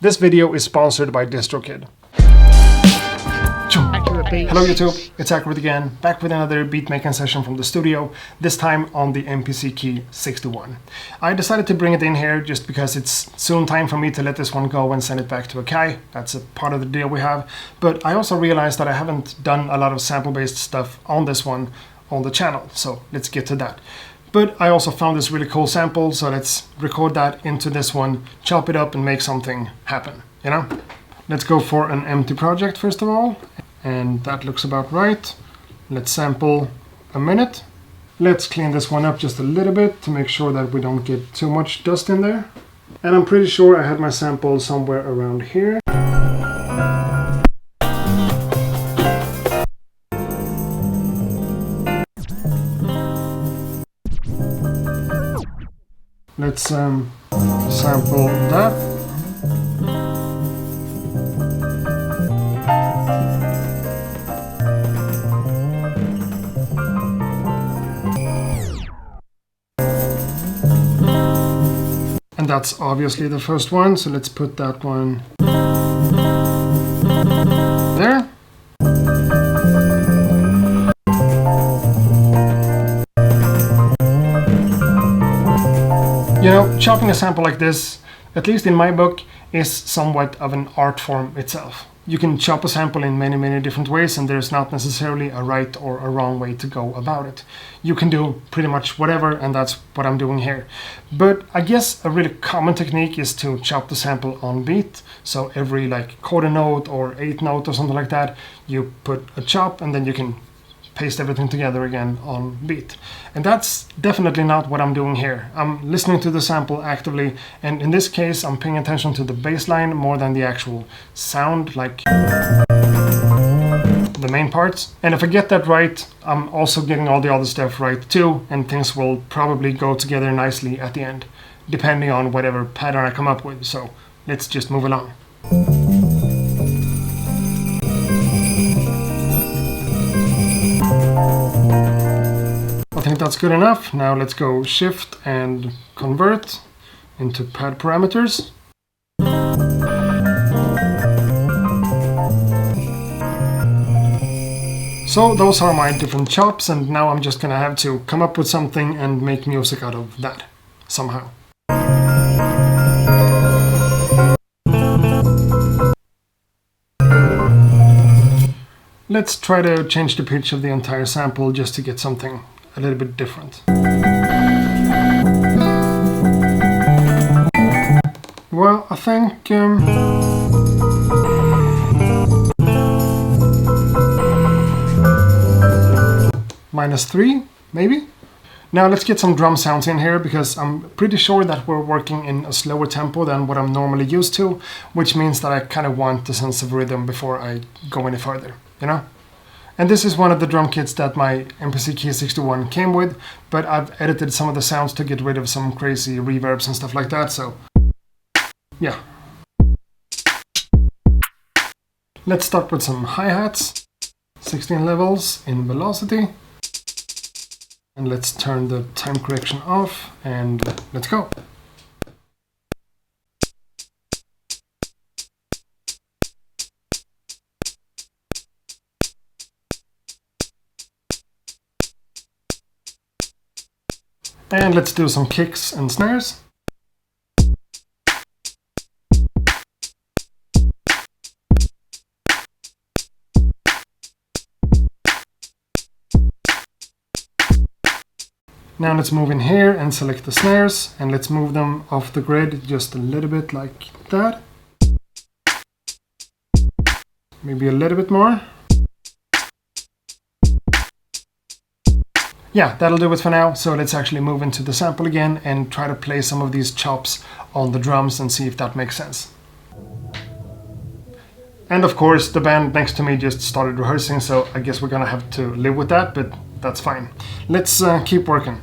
This video is sponsored by DistroKid. Hello YouTube, it's Accurate again, back with another beat making session from the studio, this time on the MPC KEY61. I decided to bring it in here just because it's soon time for me to let this one go and send it back to Akai. That's a part of the deal we have, but I also realized that I haven't done a lot of sample-based stuff on this one on the channel, so let's get to that. But I also found this really cool sample, so let's record that into this one, chop it up and make something happen, you know? Let's go for an empty project first of all. And that looks about right. Let's sample a minute. Let's clean this one up just a little bit to make sure that we don't get too much dust in there. And I'm pretty sure I had my sample somewhere around here. Let's sample that. And that's obviously the first one, so let's put that one there. You know, chopping a sample like this, at least in my book, is somewhat of an art form itself. You can chop a sample in many different ways, and there's not necessarily a right or a wrong way to go about it. You can do pretty much whatever, and that's what I'm doing here. But I guess a really common technique is to chop the sample on beat. So every like quarter note or eighth note or something like that, you put a chop and then you can paste everything together again on beat. And that's definitely not what I'm doing here. I'm listening to the sample actively, and in this case I'm paying attention to the bass line more than the actual sound, like the main parts. And if I get that right, I'm also getting all the other stuff right too, and things will probably go together nicely at the end, depending on whatever pattern I come up with. So let's just move along. I think that's good enough. Now let's go shift and convert into pad parameters. So those are my different chops, and now I'm just gonna have to come up with something and make music out of that somehow. Let's try to change the pitch of the entire sample just to get something a little bit different. Well, I think -3, maybe? Now let's get some drum sounds in here, because I'm pretty sure that we're working in a slower tempo than what I'm normally used to, which means that I kind of want the sense of rhythm before I go any further, you know? And this is one of the drum kits that my MPC KEY61 came with, but I've edited some of the sounds to get rid of some crazy reverbs and stuff like that, so yeah. Let's start with some hi-hats, 16 levels in velocity. And let's turn the time correction off, and let's go. And let's do some kicks and snares. Now let's move in here and select the snares, and let's move them off the grid just a little bit like that. Maybe a little bit more. Yeah, that'll do it for now. So let's actually move into the sample again and try to play some of these chops on the drums and see if that makes sense. And of course, the band next to me just started rehearsing, so I guess we're gonna have to live with that, but that's fine. Let's keep working.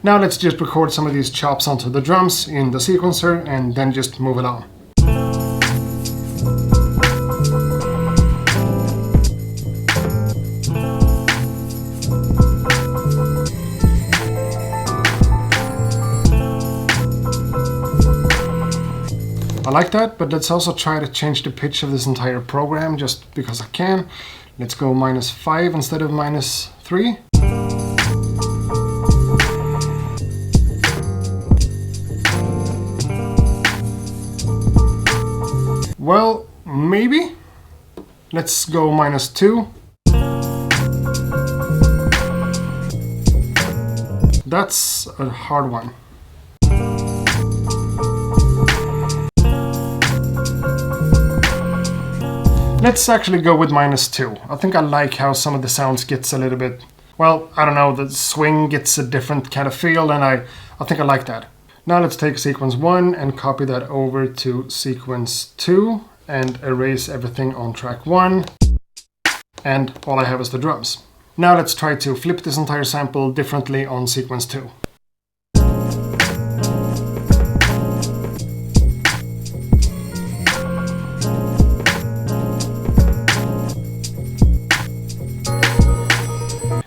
Now let's just record some of these chops onto the drums in the sequencer and then just move along. I like that, but let's also try to change the pitch of this entire program just because I can. Let's go -5 instead of -3. Well, maybe. Let's go -2. That's a hard one. Let's actually go with -2. I think I like how some of the sounds gets a little bit, well, I don't know, the swing gets a different kind of feel, and I think I like that. Now let's take sequence 1 and copy that over to sequence 2 and erase everything on track 1. And all I have is the drums. Now let's try to flip this entire sample differently on sequence 2.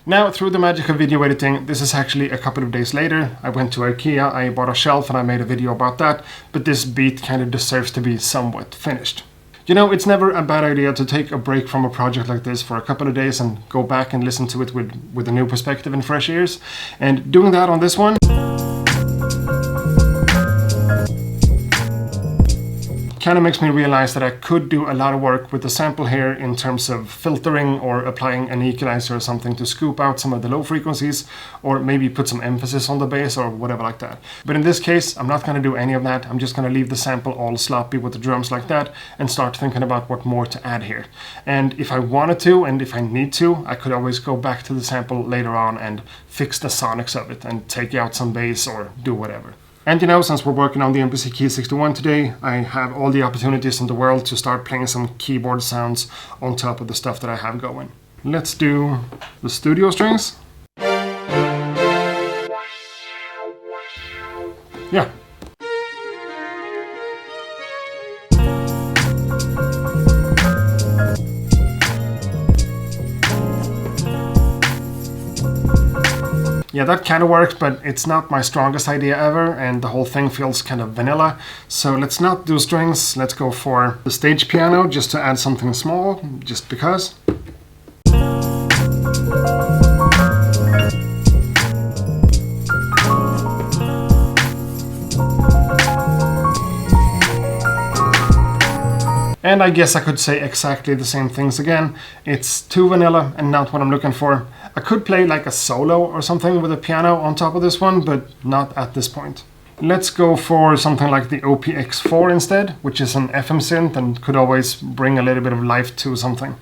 Now, through the magic of video editing, this is actually a couple of days later. I went to IKEA, I bought a shelf and I made a video about that, but this beat kind of deserves to be somewhat finished. You know, it's never a bad idea to take a break from a project like this for a couple of days and go back and listen to it with a new perspective and fresh ears. And doing that on this one kind of makes me realize that I could do a lot of work with the sample here in terms of filtering or applying an equalizer or something to scoop out some of the low frequencies, or maybe put some emphasis on the bass or whatever like that. But in this case, I'm not going to do any of that. I'm just going to leave the sample all sloppy with the drums like that and start thinking about what more to add here. And if I wanted to, and if I need to, I could always go back to the sample later on and fix the sonics of it and take out some bass or do whatever. And you know, since we're working on the MPC KEY61 today, I have all the opportunities in the world to start playing some keyboard sounds on top of the stuff that I have going. Let's do the studio strings. Yeah. Yeah, that kind of works, but it's not my strongest idea ever, and the whole thing feels kind of vanilla. So let's not do strings, let's go for the stage piano, just to add something small, just because. And I guess I could say exactly the same things again. It's too vanilla and not what I'm looking for. I could play like a solo or something with a piano on top of this one, but not at this point. Let's go for something like the OPX4 instead, which is an FM synth and could always bring a little bit of life to something.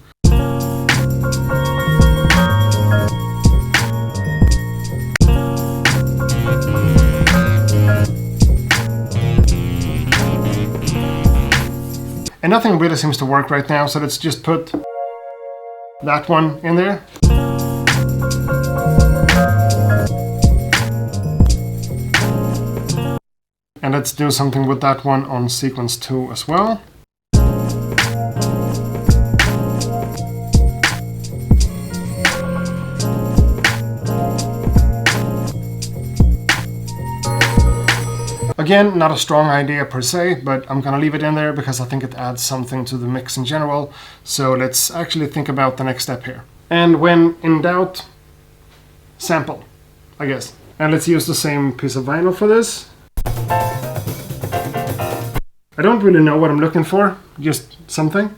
And nothing really seems to work right now, so let's just put that one in there. And let's do something with that one on sequence 2 as well. Again, not a strong idea per se, but I'm gonna leave it in there because I think it adds something to the mix in general. So let's actually think about the next step here. And when in doubt, sample, I guess. And let's use the same piece of vinyl for this. I don't really know what I'm looking for, just something.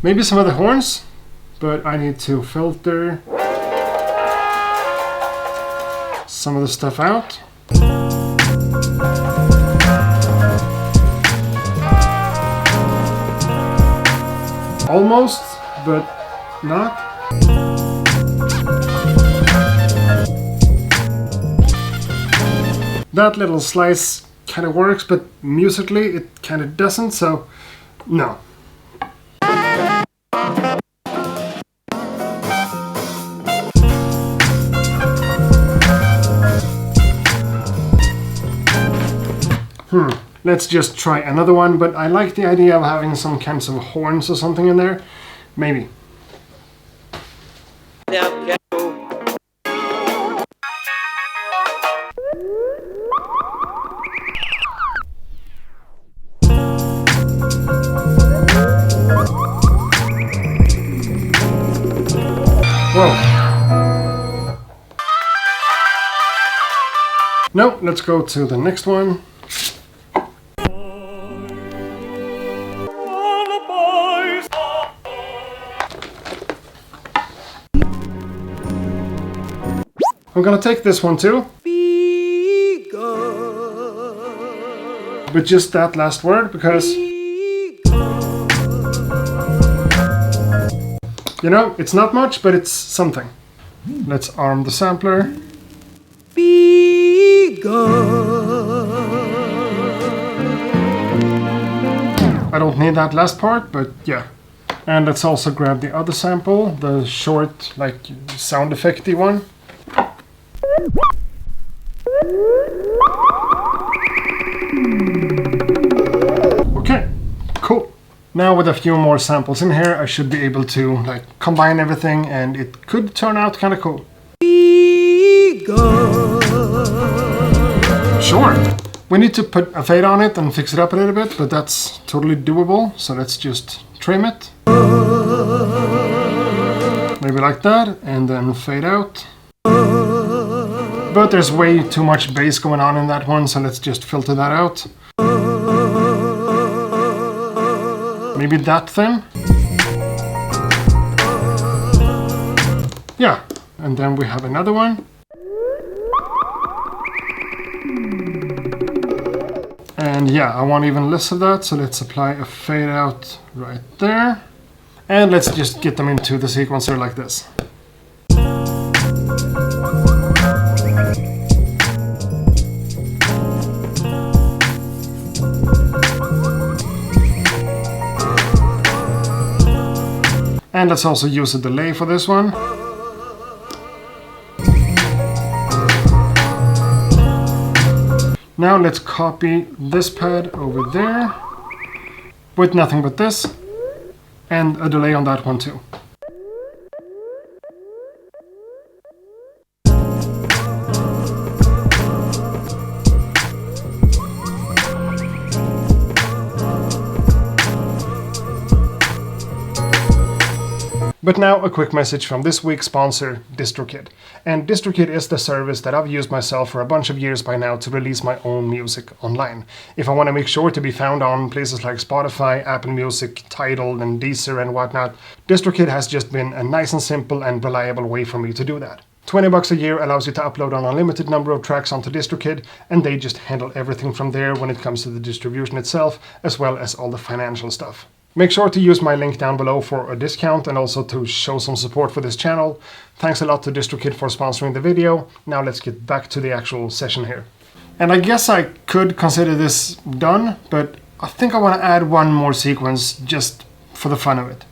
Maybe some of the horns, but I need to filter some of the stuff out. Almost, but not. That little slice kind of works, but musically it kind of doesn't, so no. Let's just try another one, but I like the idea of having some kinds of horns or something in there. Maybe. No, let's go to the next one. I'm gonna take this one too. But just that last word, because you know, it's not much, but it's something. Let's arm the sampler. I don't need that last part, but yeah. And let's also grab the other sample, the short, like, sound effecty one. Okay, cool. Now with a few more samples in here, I should be able to like combine everything, and it could turn out kind of cool. Sure. We need to put a fade on it and fix it up a little bit, but that's totally doable. So let's just trim it. Maybe like that, and then fade out. But there's way too much bass going on in that one, so let's just filter that out. Maybe that thin? Yeah, and then we have another one. And yeah, I want even less of that, so let's apply a fade out right there. And let's just get them into the sequencer like this. And let's also use a delay for this one. Now let's copy this pad over there with nothing but this, and a delay on that one too. But now a quick message from this week's sponsor, DistroKid. And DistroKid is the service that I've used myself for a bunch of years by now to release my own music online. If I want to make sure to be found on places like Spotify, Apple Music, Tidal, and Deezer and whatnot, DistroKid has just been a nice and simple and reliable way for me to do that. $20 a year allows you to upload an unlimited number of tracks onto DistroKid, and they just handle everything from there when it comes to the distribution itself, as well as all the financial stuff. Make sure to use my link down below for a discount and also to show some support for this channel. Thanks a lot to DistroKid for sponsoring the video. Now let's get back to the actual session here. And I guess I could consider this done, but I think I want to add one more sequence just for the fun of it.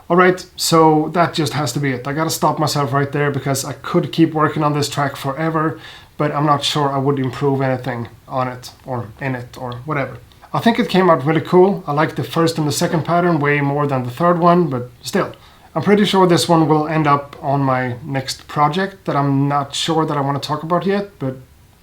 Alright, so that just has to be it. I gotta stop myself right there because I could keep working on this track forever, but I'm not sure I would improve anything on it or in it or whatever. I think it came out really cool. I like the first and the second pattern way more than the third one, but still. I'm pretty sure this one will end up on my next project that I'm not sure that I want to talk about yet, but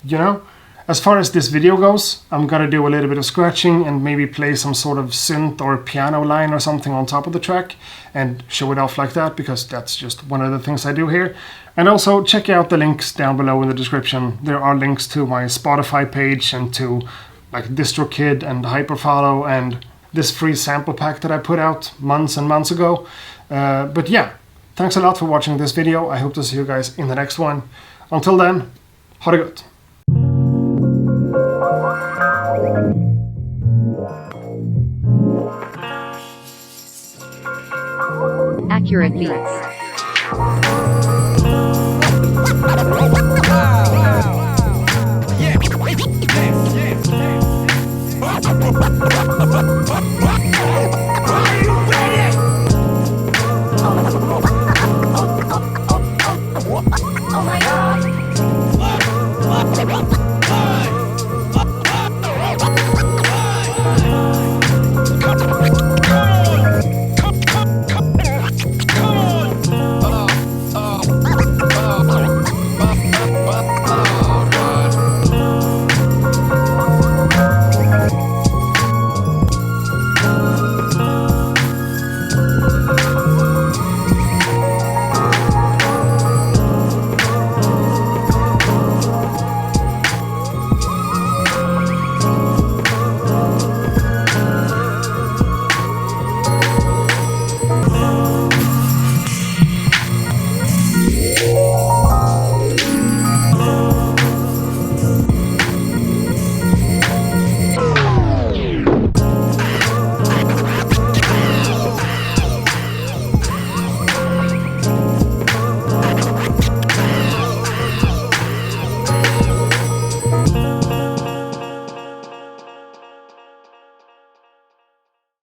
you know. As far as this video goes, I'm gonna do a little bit of scratching and maybe play some sort of synth or piano line or something on top of the track and show it off like that, because that's just one of the things I do here. And also check out the links down below in the description. There are links to my Spotify page and to like DistroKid and Hyperfollow and this free sample pack that I put out months and months ago. But yeah, thanks a lot for watching this video. I hope to see you guys in the next one. Until then, ha det gott! Accurate beats. Yeah. Oh my god.